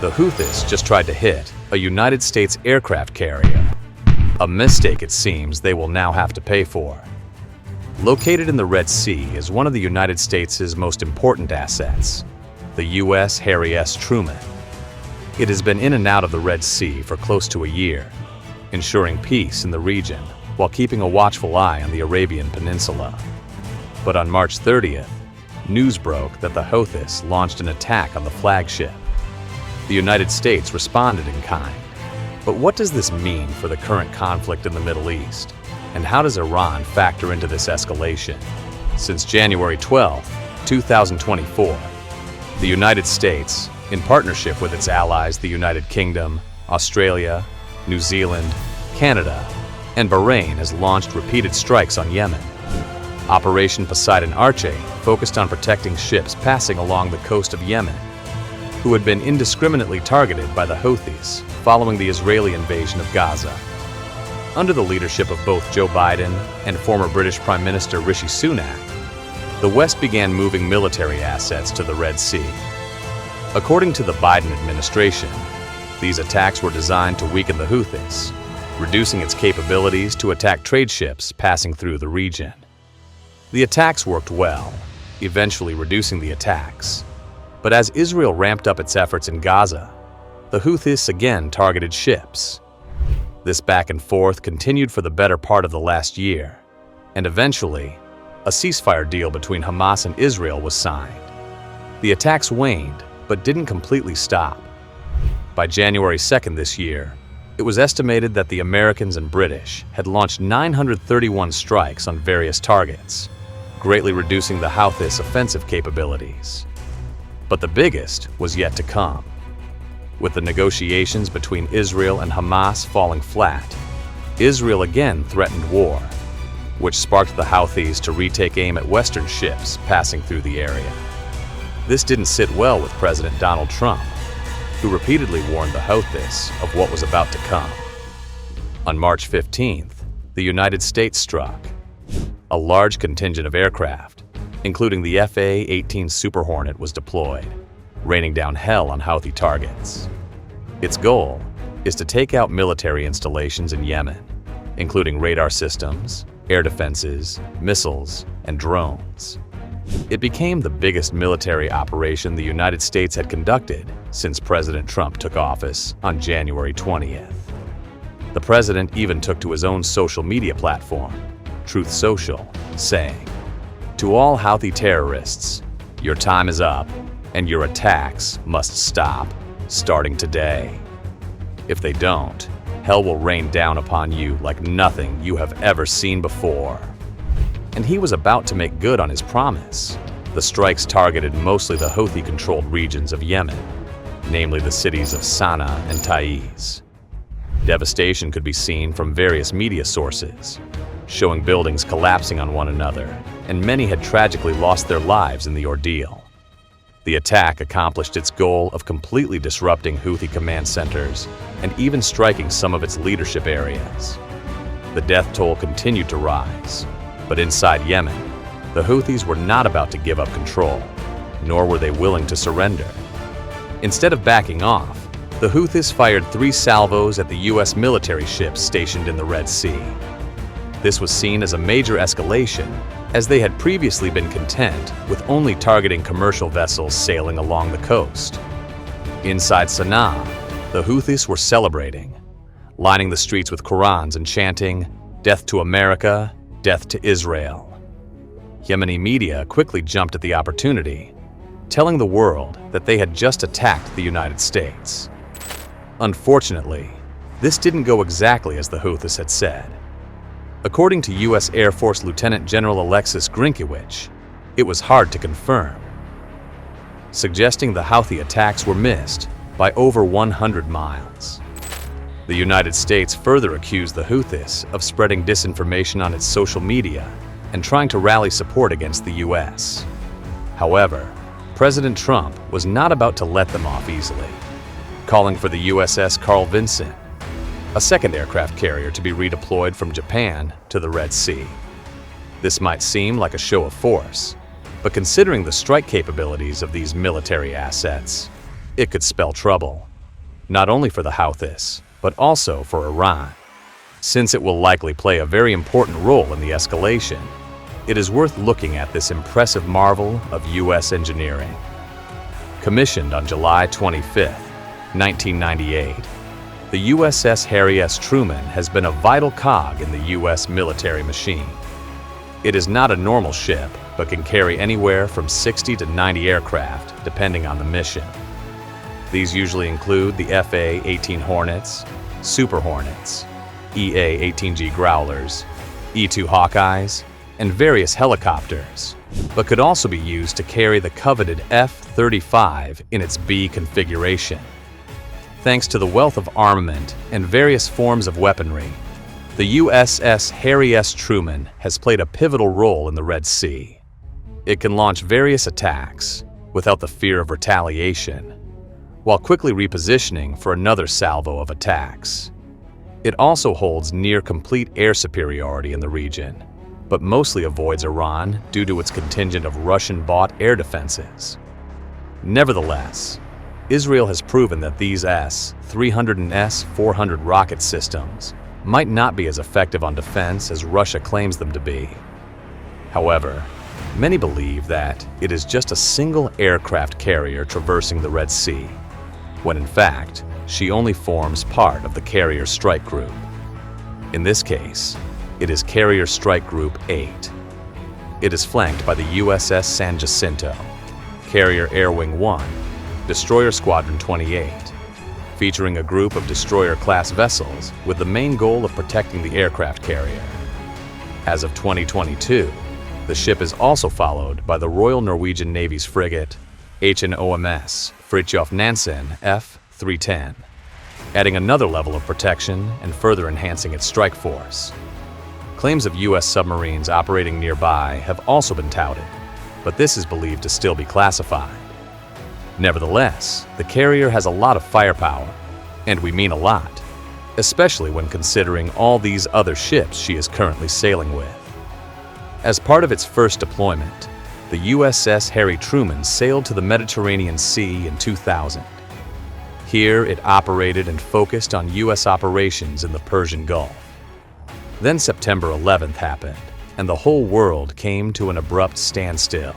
The Houthis just tried to hit a United States aircraft carrier. A mistake it seems they will now have to pay for. Located in the Red Sea is one of the United States' most important assets, the U.S. Harry S. Truman. It has been in and out of the Red Sea for close to a year, ensuring peace in the region while keeping a watchful eye on the Arabian Peninsula. But on March 30th, news broke that the Houthis launched an attack on the Flagship. The United States responded in kind. But what does this mean for the current conflict in the Middle East? And how does Iran factor into this escalation? Since January 12, 2024, the United States, in partnership with its allies the United Kingdom, Australia, New Zealand, Canada, and Bahrain, has launched repeated strikes on Yemen. Operation Poseidon Arche focused on protecting ships passing along the coast of Yemen, who had been indiscriminately targeted by the Houthis following the Israeli invasion of Gaza. Under the leadership of both Joe Biden and former British Prime Minister Rishi Sunak, the West began moving military assets to the Red Sea. According to the Biden administration, these attacks were designed to weaken the Houthis, reducing its capabilities to attack trade ships passing through the region. The attacks worked well, eventually reducing the attacks. But as Israel ramped up its efforts in Gaza, the Houthis again targeted ships. This back and forth continued for the better part of the last year, and eventually, a ceasefire deal between Hamas and Israel was signed. The attacks waned, but didn't completely stop. By January 2nd this year, it was estimated that the Americans and British had launched 931 strikes on various targets, greatly reducing the Houthis' offensive capabilities. But the biggest was yet to come. With the negotiations between Israel and Hamas falling flat, Israel again threatened war, which sparked the Houthis to retake aim at Western ships passing through the area. This didn't sit well with President Donald Trump, who repeatedly warned the Houthis of what was about to come. On March 15th, the United States struck. A large contingent of aircraft, including the F/A-18 Super Hornet, was deployed, raining down hell on Houthi targets. Its goal is to take out military installations in Yemen, including radar systems, air defenses, missiles, and drones. It became the biggest military operation the United States had conducted since President Trump took office on January 20th. The president even took to his own social media platform, Truth Social, saying, "To all Houthi terrorists, your time is up, and your attacks must stop, starting today. If they don't, hell will rain down upon you like nothing you have ever seen before." And he was about to make good on his promise. The strikes targeted mostly the Houthi-controlled regions of Yemen, namely the cities of Sana'a and Taiz. Devastation could be seen from various media sources, showing buildings collapsing on one another, and many had tragically lost their lives in the ordeal. The attack accomplished its goal of completely disrupting Houthi command centers and even striking some of its leadership areas. The death toll continued to rise, but inside Yemen, the Houthis were not about to give up control, nor were they willing to surrender. Instead of backing off, the Houthis fired 3 salvos at the U.S. military ships stationed in the Red Sea. This was seen as a major escalation, as they had previously been content with only targeting commercial vessels sailing along the coast. Inside Sana'a, the Houthis were celebrating, lining the streets with Qurans and chanting, "Death to America, death to Israel." Yemeni media quickly jumped at the opportunity, telling the world that they had just attacked the United States. Unfortunately, this didn't go exactly as the Houthis had said. According to U.S. Air Force Lieutenant General Alexis Grinkiewicz, it was hard to confirm, suggesting the Houthi attacks were missed by over 100 miles. The United States further accused the Houthis of spreading disinformation on its social media and trying to rally support against the U.S. However, President Trump was not about to let them off easily, calling for the USS Carl Vinson, a second aircraft carrier, to be redeployed from Japan to the Red Sea. This might seem like a show of force, but considering the strike capabilities of these military assets, It could spell trouble, not only for the Houthis, but also for Iran. Since it will likely play a very important role in the escalation, it is worth looking at this impressive marvel of U.S. engineering. Commissioned on July 25, 1998, the USS Harry S. Truman has been a vital cog in the U.S. military machine. It is not a normal ship, but can carry anywhere from 60 to 90 aircraft, depending on the mission. These usually include the FA-18 Hornets, Super Hornets, EA-18G Growlers, E-2 Hawkeyes, and various helicopters, but could also be used to carry the coveted F-35 in its B configuration. Thanks to the wealth of armament and various forms of weaponry, the USS Harry S. Truman has played a pivotal role in the Red Sea. It can launch various attacks without the fear of retaliation, while quickly repositioning for another salvo of attacks. It also holds near-complete air superiority in the region, but mostly avoids Iran due to its contingent of Russian-bought air defenses. Nevertheless, Israel has proven that these S-300 and S-400 rocket systems might not be as effective on defense as Russia claims them to be. However, many believe that it is just a single aircraft carrier traversing the Red Sea, when in fact, she only forms part of the Carrier Strike Group. In this case, it is Carrier Strike Group 8. It is flanked by the USS San Jacinto, Carrier Air Wing 1, Destroyer Squadron 28, featuring a group of destroyer-class vessels with the main goal of protecting the aircraft carrier. As of 2022, the ship is also followed by the Royal Norwegian Navy's frigate, HNOMS Fridtjof Nansen F-310, adding another level of protection and further enhancing its strike force. Claims of U.S. submarines operating nearby have also been touted, but this is believed to still be classified. Nevertheless, the carrier has a lot of firepower, and we mean a lot, especially when considering all these other ships she is currently sailing with. As part of its first deployment, the USS Harry Truman sailed to the Mediterranean Sea in 2000. Here, it operated and focused on U.S. operations in the Persian Gulf. Then September 11th happened, and the whole world came to an abrupt standstill.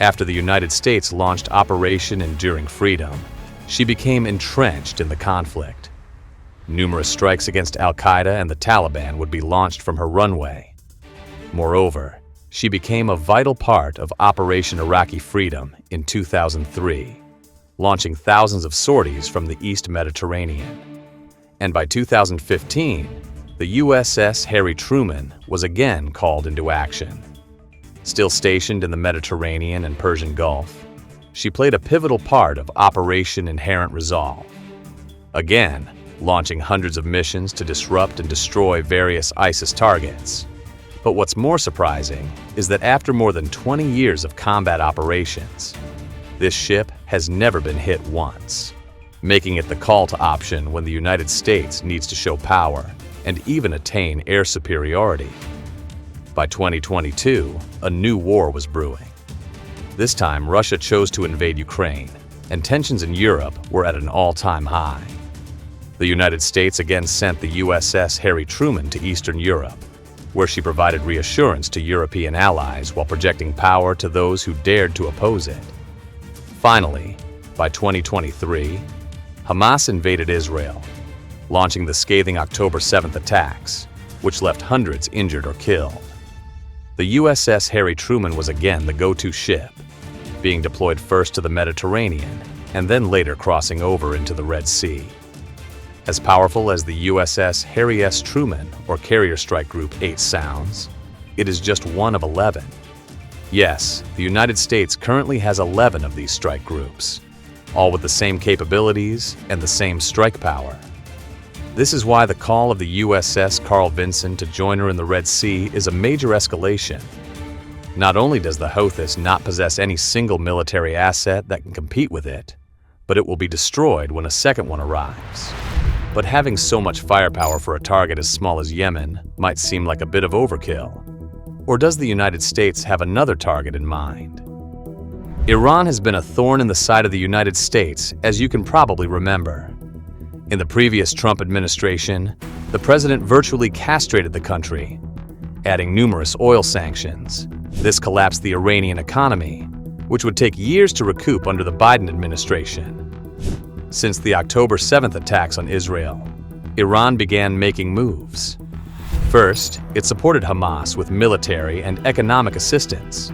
After the United States launched Operation Enduring Freedom, she became entrenched in the conflict. Numerous strikes against al-Qaeda and the Taliban would be launched from her runway. Moreover, she became a vital part of Operation Iraqi Freedom in 2003, launching thousands of sorties from the East Mediterranean. And by 2015, the USS Harry Truman was again called into action. Still stationed in the Mediterranean and Persian Gulf, she played a pivotal part of Operation Inherent Resolve, again launching hundreds of missions to disrupt and destroy various ISIS targets. But what's more surprising is that after more than 20 years of combat operations, this ship has never been hit once, making it the call to option when the United States needs to show power and even attain air superiority. By 2022, a new war was brewing. This time, Russia chose to invade Ukraine, and tensions in Europe were at an all-time high. The United States again sent the USS Harry Truman to Eastern Europe, where she provided reassurance to European allies while projecting power to those who dared to oppose it. Finally, by 2023, Hamas invaded Israel, launching the scathing October 7th attacks, which left hundreds injured or killed. The USS Harry Truman was again the go-to ship, being deployed first to the Mediterranean and then later crossing over into the Red Sea. As powerful as the USS Harry S. Truman or Carrier Strike Group 8 sounds, it is just one of 11. Yes, the United States currently has 11 of these strike groups, all with the same capabilities and the same strike power. This is why the call of the USS Carl Vinson to join her in the Red Sea is a major escalation. Not only does the Houthis not possess any single military asset that can compete with it, but it will be destroyed when a second one arrives. But having so much firepower for a target as small as Yemen might seem like a bit of overkill. Or does the United States have another target in mind? Iran has been a thorn in the side of the United States, as you can probably remember. In the previous Trump administration, the president virtually castrated the country, adding numerous oil sanctions. This collapsed the Iranian economy, which would take years to recoup under the Biden administration. Since the October 7th attacks on Israel, Iran began making moves. First, it supported Hamas with military and economic assistance,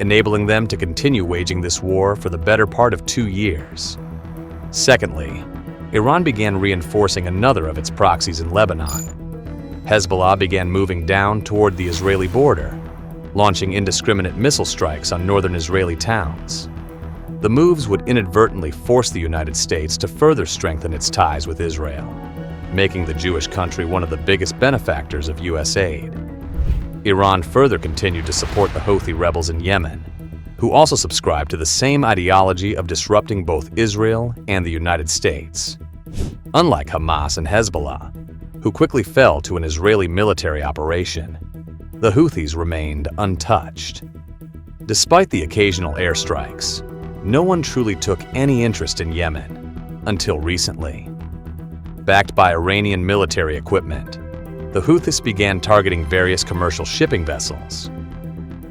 enabling them to continue waging this war for the better part of 2 years. Secondly, Iran began reinforcing another of its proxies in Lebanon. Hezbollah began moving down toward the Israeli border, launching indiscriminate missile strikes on northern Israeli towns. The moves would inadvertently force the United States to further strengthen its ties with Israel, making the Jewish country one of the biggest benefactors of U.S. aid. Iran further continued to support the Houthi rebels in Yemen, who also subscribe to the same ideology of disrupting both Israel and the United States. Unlike Hamas and Hezbollah, who quickly fell to an Israeli military operation, the Houthis remained untouched. Despite the occasional airstrikes, no one truly took any interest in Yemen until recently. Backed by Iranian military equipment, the Houthis began targeting various commercial shipping vessels.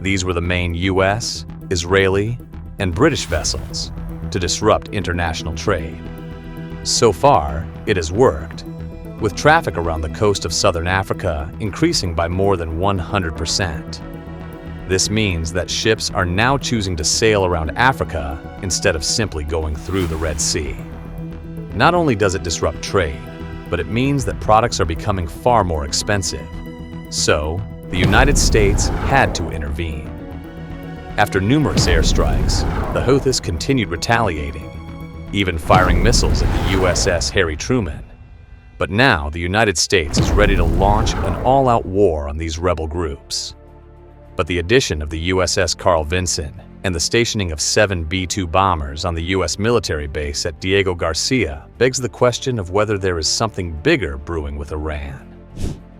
These were the main U.S., Israeli, and British vessels to disrupt international trade. So far, it has worked, with traffic around the coast of southern Africa increasing by more than 100%. This means that ships are now choosing to sail around Africa instead of simply going through the Red Sea. Not only does it disrupt trade, but it means that products are becoming far more expensive. So, the United States had to intervene. After numerous airstrikes, the Houthis continued retaliating, even firing missiles at the USS Harry Truman. But now the United States is ready to launch an all-out war on these rebel groups. But the addition of the USS Carl Vinson and the stationing of 7 B-2 bombers on the U.S. military base at Diego Garcia begs the question of whether there is something bigger brewing with Iran.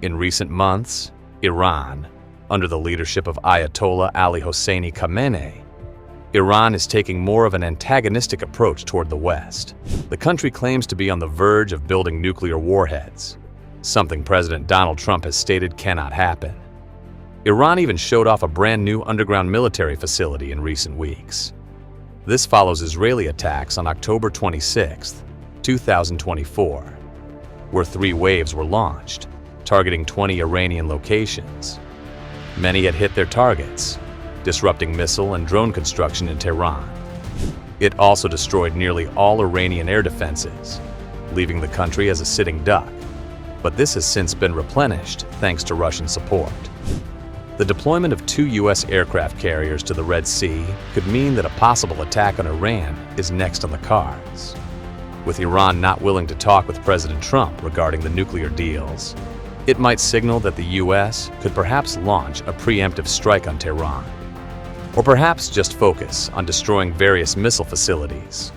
In recent months, Iran, under the leadership of Ayatollah Ali Hosseini Khamenei, Iran is taking more of an antagonistic approach toward the West. The country claims to be on the verge of building nuclear warheads, something President Donald Trump has stated cannot happen. Iran even showed off a brand new underground military facility in recent weeks. This follows Israeli attacks on October 26, 2024, where 3 waves were launched, targeting 20 Iranian locations. Many had hit their targets, disrupting missile and drone construction in Tehran. It also destroyed nearly all Iranian air defenses, leaving the country as a sitting duck. But this has since been replenished thanks to Russian support. The deployment of 2 U.S. aircraft carriers to the Red Sea could mean that a possible attack on Iran is next on the cards. With Iran not willing to talk with President Trump regarding the nuclear deals, it might signal that the U.S. could perhaps launch a preemptive strike on Tehran, or perhaps just focus on destroying various missile facilities.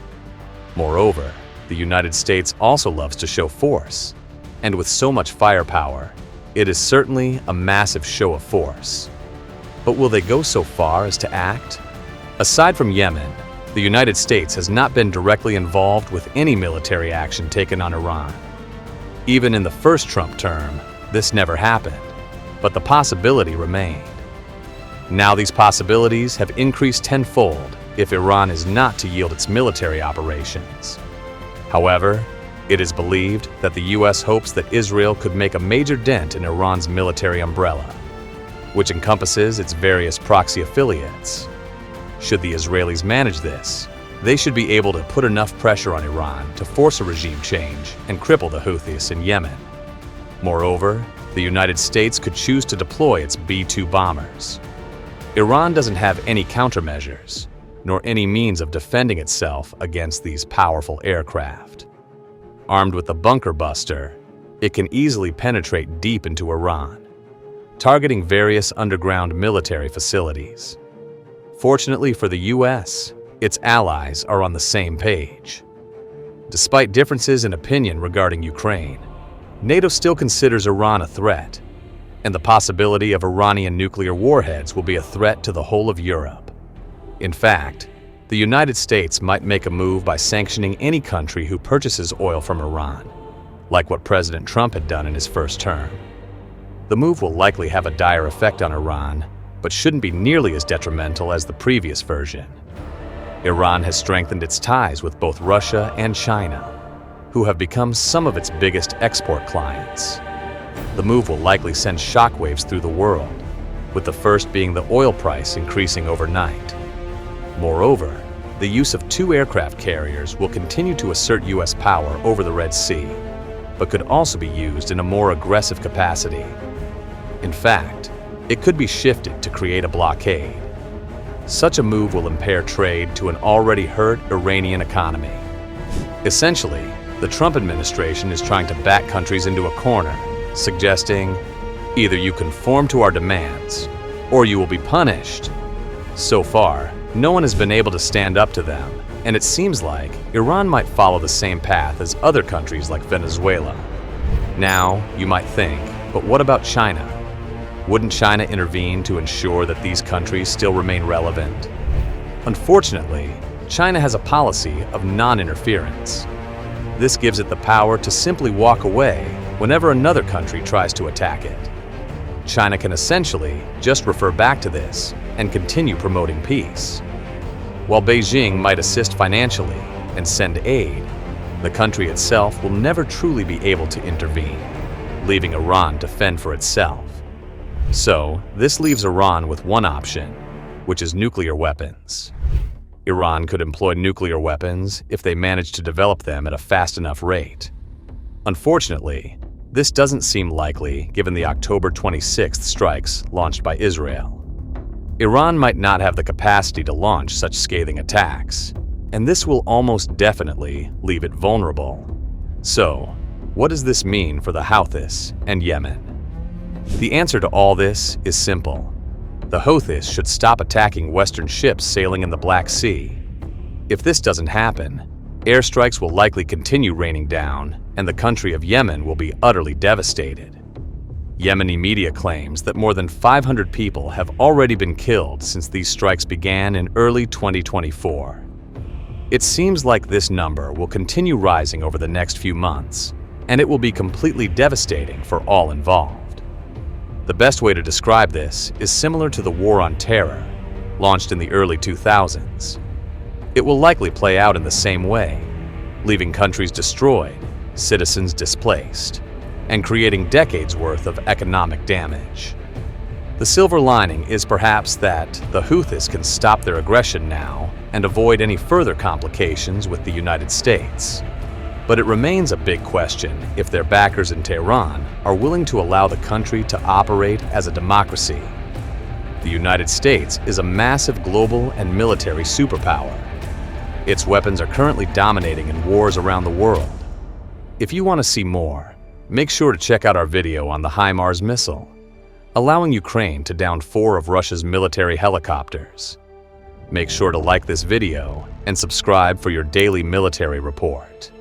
Moreover, the United States also loves to show force, and with so much firepower, it is certainly a massive show of force. But will they go so far as to act? Aside from Yemen, the United States has not been directly involved with any military action taken on Iran. Even in the first Trump term, this never happened, but the possibility remained. Now these possibilities have increased tenfold if Iran is not to yield its military operations. However, it is believed that the U.S. hopes that Israel could make a major dent in Iran's military umbrella, which encompasses its various proxy affiliates. Should the Israelis manage this, they should be able to put enough pressure on Iran to force a regime change and cripple the Houthis in Yemen. Moreover, the United States could choose to deploy its B-2 bombers. Iran doesn't have any countermeasures, nor any means of defending itself against these powerful aircraft. Armed with the bunker buster, it can easily penetrate deep into Iran, targeting various underground military facilities. Fortunately for the U.S., its allies are on the same page. Despite differences in opinion regarding Ukraine, NATO still considers Iran a threat, and the possibility of Iranian nuclear warheads will be a threat to the whole of Europe. In fact, the United States might make a move by sanctioning any country who purchases oil from Iran, like what President Trump had done in his first term. The move will likely have a dire effect on Iran, but shouldn't be nearly as detrimental as the previous version. Iran has strengthened its ties with both Russia and China, who have become some of its biggest export clients. The move will likely send shockwaves through the world, with the first being the oil price increasing overnight. Moreover, the use of 2 aircraft carriers will continue to assert U.S. power over the Red Sea, but could also be used in a more aggressive capacity. In fact, it could be shifted to create a blockade. Such a move will impair trade to an already hurt Iranian economy. Essentially, the Trump administration is trying to back countries into a corner, suggesting, either you conform to our demands, or you will be punished. So far, no one has been able to stand up to them, and it seems like Iran might follow the same path as other countries like Venezuela. Now, you might think, but what about China? Wouldn't China intervene to ensure that these countries still remain relevant? Unfortunately, China has a policy of non-interference. This gives it the power to simply walk away whenever another country tries to attack it. China can essentially just refer back to this and continue promoting peace. While Beijing might assist financially and send aid, the country itself will never truly be able to intervene, leaving Iran to fend for itself. So, this leaves Iran with one option, which is nuclear weapons. Iran could employ nuclear weapons if they manage to develop them at a fast enough rate. Unfortunately, this doesn't seem likely given the October 26th strikes launched by Israel. Iran might not have the capacity to launch such scathing attacks, and this will almost definitely leave it vulnerable. So, what does this mean for the Houthis and Yemen? The answer to all this is simple. The Houthis should stop attacking Western ships sailing in the Black Sea. If this doesn't happen, airstrikes will likely continue raining down, and the country of Yemen will be utterly devastated. Yemeni media claims that more than 500 people have already been killed since these strikes began in early 2024. It seems like this number will continue rising over the next few months, and it will be completely devastating for all involved. The best way to describe this is similar to the War on Terror, launched in the early 2000s. It will likely play out in the same way, leaving countries destroyed, citizens displaced, and creating decades worth of economic damage. The silver lining is perhaps that the Houthis can stop their aggression now and avoid any further complications with the United States. But it remains a big question if their backers in Tehran are willing to allow the country to operate as a democracy. The United States is a massive global and military superpower. Its weapons are currently dominating in wars around the world. If you want to see more, make sure to check out our video on the HIMARS missile, allowing Ukraine to down 4 of Russia's military helicopters. Make sure to like this video and subscribe for your daily military report.